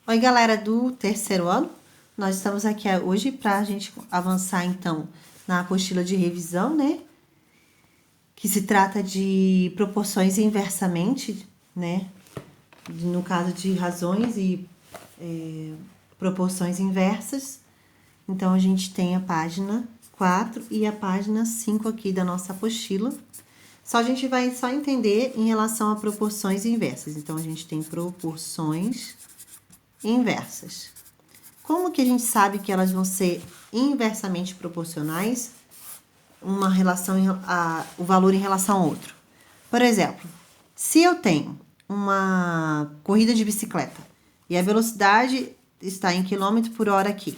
Oi, galera do terceiro ano. Nós estamos aqui hoje para a gente avançar, então, na apostila de revisão, né? Que se trata de proporções inversamente, né? No caso de razões e proporções inversas. Então, a gente tem a página 4 e a página 5 aqui da nossa apostila. A gente vai só entender em relação a proporções inversas. Então, a gente tem proporções inversas. Como que a gente sabe que elas vão ser inversamente proporcionais, uma relação o valor em relação ao outro? Por exemplo, se eu tenho uma corrida de bicicleta e a velocidade está em quilômetro por hora aqui,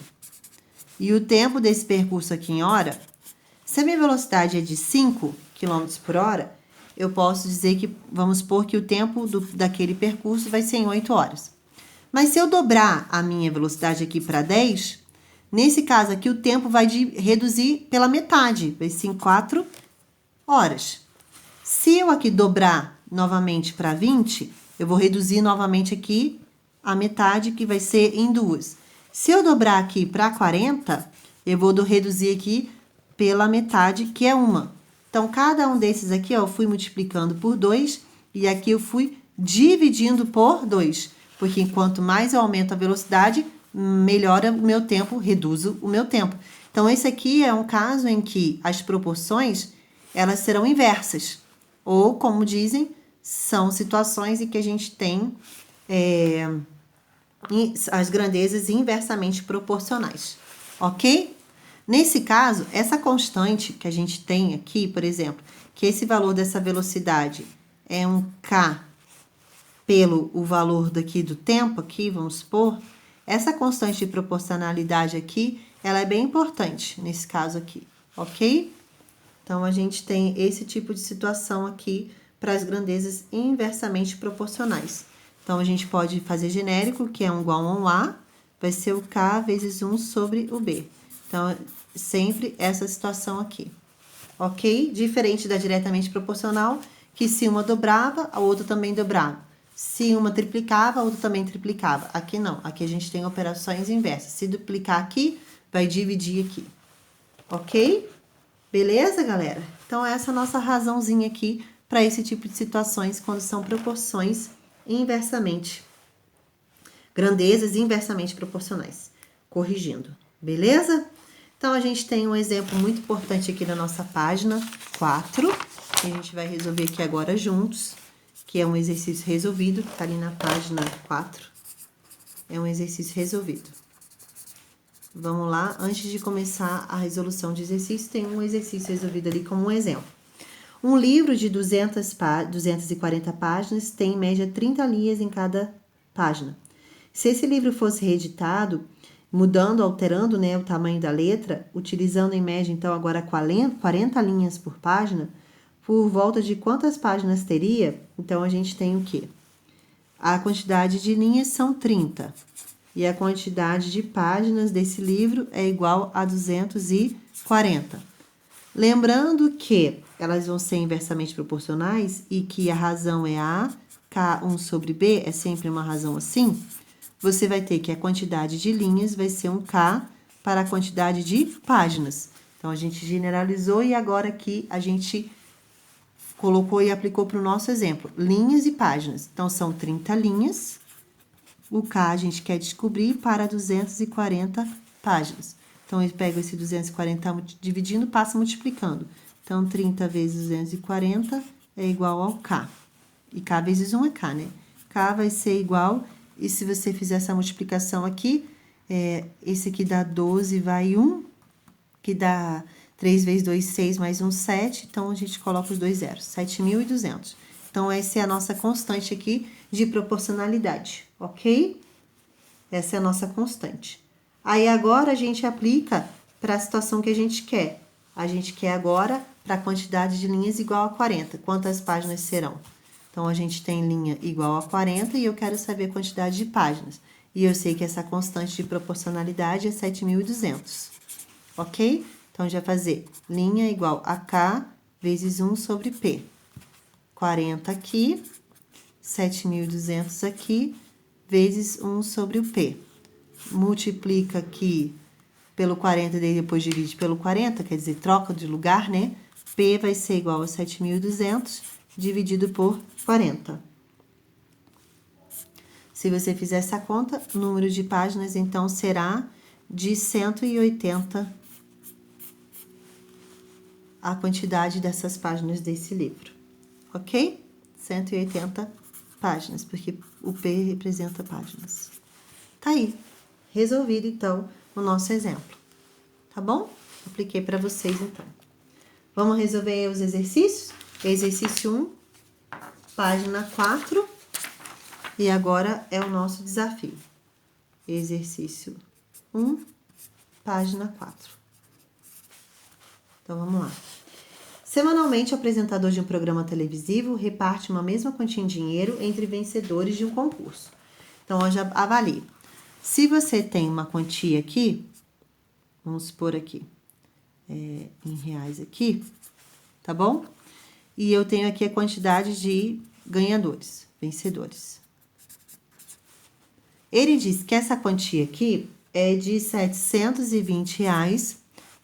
e o tempo desse percurso aqui em hora, se a minha velocidade é de 5 quilômetros por hora, eu posso dizer que, vamos supor que o tempo daquele percurso vai ser em 8 horas. Mas se eu dobrar a minha velocidade aqui para 10, nesse caso aqui o tempo vai reduzir pela metade, vai ser em 4 horas. Se eu aqui dobrar novamente para 20, eu vou reduzir novamente aqui a metade, que vai ser em 2. Se eu dobrar aqui para 40, eu vou reduzir aqui pela metade, que é 1. Então, cada um desses aqui, ó, eu fui multiplicando por 2 e aqui eu fui dividindo por 2. Porque quanto mais eu aumento a velocidade, melhora o meu tempo, reduzo o meu tempo. Então, esse aqui é um caso em que as proporções, elas serão inversas. Ou, como dizem, são situações em que a gente tem as grandezas inversamente proporcionais. Ok? Nesse caso, essa constante que a gente tem aqui, por exemplo, que esse valor dessa velocidade é um k pelo o valor daqui do tempo aqui, vamos supor, essa constante de proporcionalidade aqui, ela é bem importante nesse caso aqui, ok? Então, a gente tem esse tipo de situação aqui para as grandezas inversamente proporcionais. Então, a gente pode fazer genérico, que é igual a um A, vai ser o K vezes 1 sobre o B. Então, sempre essa situação aqui, ok? Diferente da diretamente proporcional, que se uma dobrava, a outra também dobrava. Se uma triplicava, a outra também triplicava. Aqui não, aqui a gente tem operações inversas. Se duplicar aqui, vai dividir aqui, ok? Beleza, galera? Então, essa é a nossa razãozinha aqui para esse tipo de situações quando são proporções inversamente, grandezas inversamente proporcionais. Corrigindo, beleza? Então, a gente tem um exemplo muito importante aqui na nossa página 4, que a gente vai resolver aqui agora juntos, que é um exercício resolvido, que tá ali na página 4. É um exercício resolvido. Vamos lá, antes de começar a resolução de exercício, tem um exercício resolvido ali como um exemplo. Um livro de 240 páginas tem, em média, 30 linhas em cada página. Se esse livro fosse reeditado, mudando, alterando, né, o tamanho da letra, utilizando, em média, então, agora 40 linhas por página, por volta de quantas páginas teria? Então, a gente tem o quê? A quantidade de linhas são 30. E a quantidade de páginas desse livro é igual a 240. Lembrando que elas vão ser inversamente proporcionais e que a razão é A, K1 sobre B, é sempre uma razão assim, você vai ter que a quantidade de linhas vai ser um K para a quantidade de páginas. Então, a gente generalizou e agora aqui a gente colocou e aplicou para o nosso exemplo. Linhas e páginas. Então, são 30 linhas. O K a gente quer descobrir para 240 páginas. Então, eu pego esse 240 dividindo, passa multiplicando. Então, 30 vezes 240 é igual ao K. E K vezes 1 é K, né? K vai ser igual, e se você fizer essa multiplicação aqui, esse aqui dá 12, vai 1, que dá 3 vezes 2, 6, mais 1, 7. Então, a gente coloca os dois zeros, 7.200. Então, essa é a nossa constante aqui de proporcionalidade, ok? Essa é a nossa constante. Aí, agora, a gente aplica para a situação que a gente quer. A gente quer agora para a quantidade de linhas igual a 40. Quantas páginas serão? Então, a gente tem linha igual a 40 e eu quero saber a quantidade de páginas. E eu sei que essa constante de proporcionalidade é 7.200, ok? Então, a gente vai fazer linha igual a K vezes 1 sobre P. 40 aqui, 7.200 aqui, vezes 1 sobre o P. Multiplica aqui pelo 40 e depois divide pelo 40, quer dizer, troca de lugar, né? P vai ser igual a 7.200 dividido por 40. Se você fizer essa conta, o número de páginas, então, será de 180 a quantidade dessas páginas desse livro, ok? 180 páginas, porque o P representa páginas. Tá aí, resolvido, então, o nosso exemplo, tá bom? Apliquei para vocês, então. Vamos resolver os exercícios? Exercício 1, página 4, e agora é o nosso desafio. Exercício 1, página 4. Então, vamos lá. Semanalmente, o apresentador de um programa televisivo reparte uma mesma quantia em dinheiro entre vencedores de um concurso. Então, eu já avalio. Se você tem uma quantia aqui, vamos supor aqui, em reais aqui, tá bom? E eu tenho aqui a quantidade de ganhadores, vencedores. Ele diz que essa quantia aqui é de R$ 720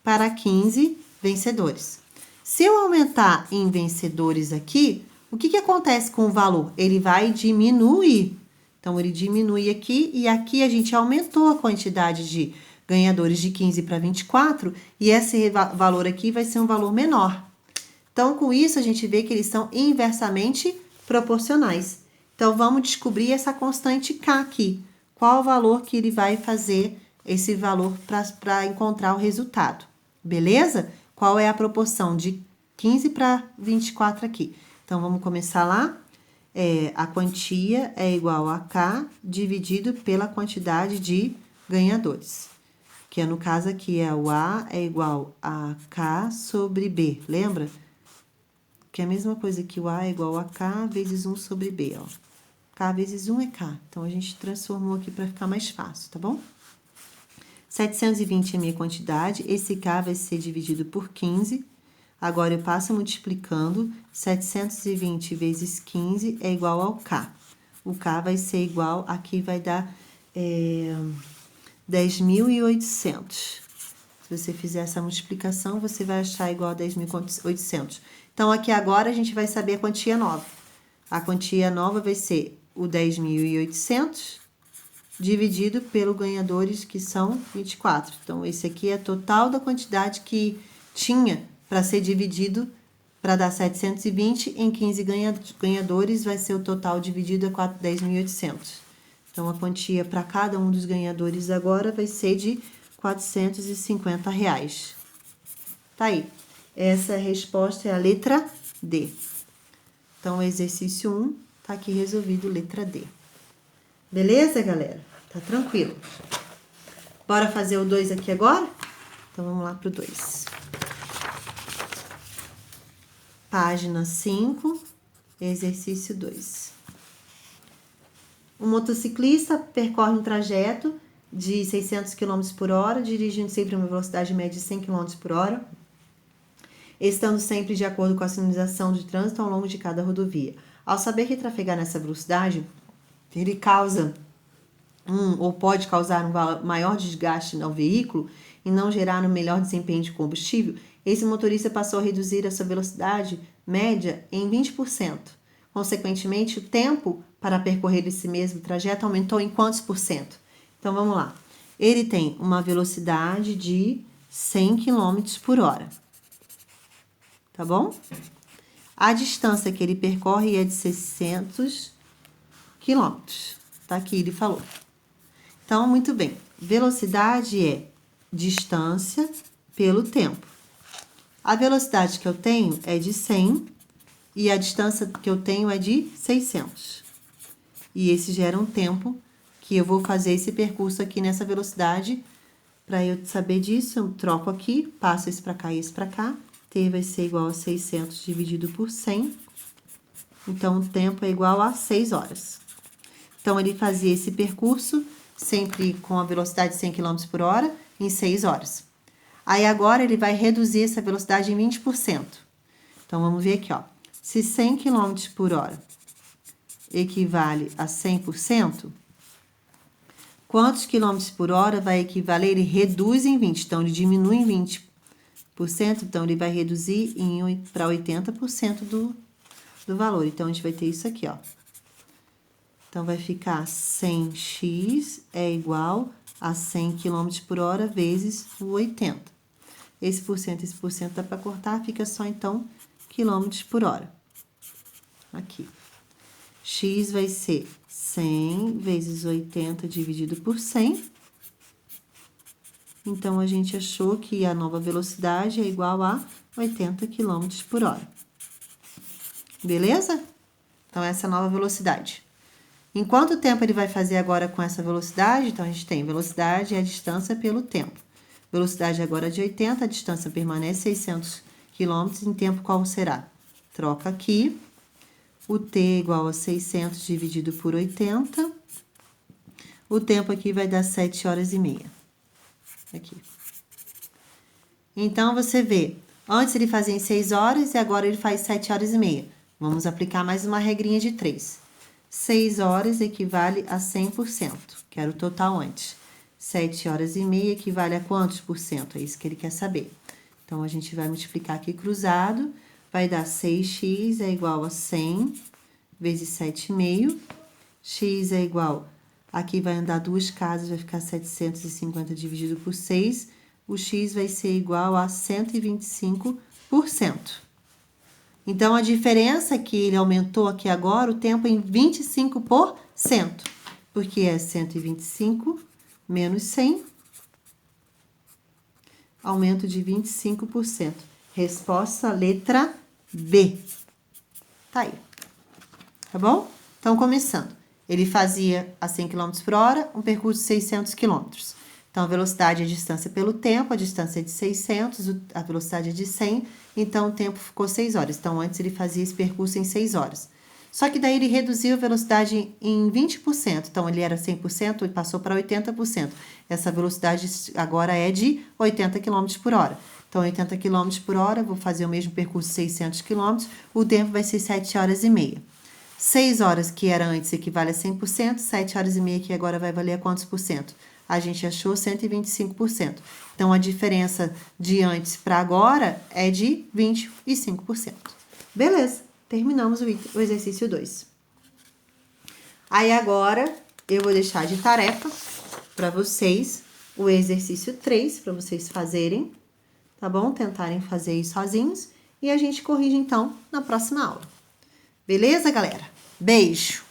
para 15 vencedores. Se eu aumentar em vencedores aqui, o que acontece com o valor? Ele vai diminuir. Então, ele diminui aqui e aqui a gente aumentou a quantidade de ganhadores de 15 para 24 e esse valor aqui vai ser um valor menor. Então, com isso, a gente vê que eles são inversamente proporcionais. Então, vamos descobrir essa constante K aqui. Qual o valor que ele vai fazer esse valor para encontrar o resultado? Beleza? Qual é a proporção de 15 para 24 aqui? Então, vamos começar lá. A quantia é igual a K dividido pela quantidade de ganhadores. Que no caso aqui o A é igual a K sobre B. Lembra? Que é a mesma coisa que o A é igual a K vezes 1 sobre B, ó. K vezes 1 é K. Então, a gente transformou aqui para ficar mais fácil, tá bom? 720 é a minha quantidade. Esse K vai ser dividido por 15. Agora, eu passo multiplicando. 720 vezes 15 é igual ao K. O K vai ser igual, aqui vai dar 10.800. Se você fizer essa multiplicação, você vai achar igual a 10.800. Então, aqui agora, a gente vai saber a quantia nova. A quantia nova vai ser o 10.800 dividido pelo ganhadores, que são 24. Então, esse aqui é a total da quantidade que tinha para ser dividido, para dar 720 em 15 ganhadores, vai ser o total dividido a 10.800. Então, a quantia para cada um dos ganhadores agora vai ser de R$ 450. Tá aí. Essa resposta é a letra D. Então, o exercício 1 tá aqui resolvido, letra D. Beleza, galera? Tá tranquilo. Bora fazer o 2 aqui agora? Então, vamos lá pro 2. Página 5, exercício 2. Um motociclista percorre um trajeto de 600 km por hora, dirigindo sempre a uma velocidade média de 100 km por hora, estando sempre de acordo com a sinalização de trânsito ao longo de cada rodovia. Ao saber que trafegar nessa velocidade, ele causa ou pode causar um maior desgaste ao veículo e não gerar um melhor desempenho de combustível, esse motorista passou a reduzir a sua velocidade média em 20%. Consequentemente, o tempo para percorrer esse mesmo trajeto aumentou em quantos por cento? Então, vamos lá. Ele tem uma velocidade de 100 km por hora. Tá bom? A distância que ele percorre é de 600 km. Tá aqui, ele falou. Então, muito bem. Velocidade é distância pelo tempo. A velocidade que eu tenho é de 100 e a distância que eu tenho é de 600. E esse gera um tempo que eu vou fazer esse percurso aqui nessa velocidade. Para eu saber disso, eu troco aqui, passo esse para cá e esse para cá. T vai ser igual a 600 dividido por 100. Então, o tempo é igual a 6 horas. Então, ele fazia esse percurso sempre com a velocidade de 100 km por hora em 6 horas. Aí, agora, ele vai reduzir essa velocidade em 20%. Então, vamos ver aqui, ó. Se 100 km por hora equivale a 100%, Quantos quilômetros por hora vai equivaler? Ele reduz em 20, então ele diminui em 20%, então ele vai reduzir para 80% do valor. Então, a gente vai ter isso aqui, ó. Então, vai ficar 100x é igual a 100 km por hora vezes o 80. Esse por cento dá para cortar, fica só, então, quilômetros por hora. Aqui. X vai ser 100 vezes 80 dividido por 100. Então, a gente achou que a nova velocidade é igual a 80 km por hora. Beleza? Então, essa é a nova velocidade. Em quanto tempo ele vai fazer agora com essa velocidade? Então, a gente tem velocidade é a distância pelo tempo. Velocidade agora é de 80, a distância permanece 600 km. Em tempo, qual será? Troca aqui. O t é igual a 600 dividido por 80. O tempo aqui vai dar 7 horas e meia. Aqui. Então, você vê, antes ele fazia em 6 horas e agora ele faz 7 horas e meia. Vamos aplicar mais uma regrinha de 3. 6 horas equivale a 100%, que era o total antes. 7 horas e meia equivale a quantos por cento? É isso que ele quer saber. Então, a gente vai multiplicar aqui cruzado, vai dar 6x é igual a 100 vezes 7,5. X é igual, aqui vai andar duas casas, vai ficar 750 dividido por 6. O x vai ser igual a 125%. Então, a diferença é que ele aumentou aqui agora o tempo em 25%, porque é 125 menos 100, aumento de 25%. Resposta letra B. Tá aí. Tá bom? Então, começando. Ele fazia a 100 km por hora, um percurso de 600 km. Então, a velocidade é a distância pelo tempo, a distância é de 600, a velocidade é de 100, então o tempo ficou 6 horas. Então, antes ele fazia esse percurso em 6 horas. Só que daí ele reduziu a velocidade em 20%. Então, ele era 100% e passou para 80%. Essa velocidade agora é de 80 km por hora. Então, 80 km por hora, vou fazer o mesmo percurso 600 km, o tempo vai ser 7 horas e meia. 6 horas, que era antes, equivale a 100%, 7 horas e meia, que agora vai valer a quantos por cento? A gente achou 125%. Então, a diferença de antes para agora é de 25%. Beleza, terminamos o exercício 2. Aí, agora, eu vou deixar de tarefa para vocês o exercício 3, para vocês fazerem, tá bom? Tentarem fazer isso sozinhos. E a gente corrige, então, na próxima aula. Beleza, galera? Beijo!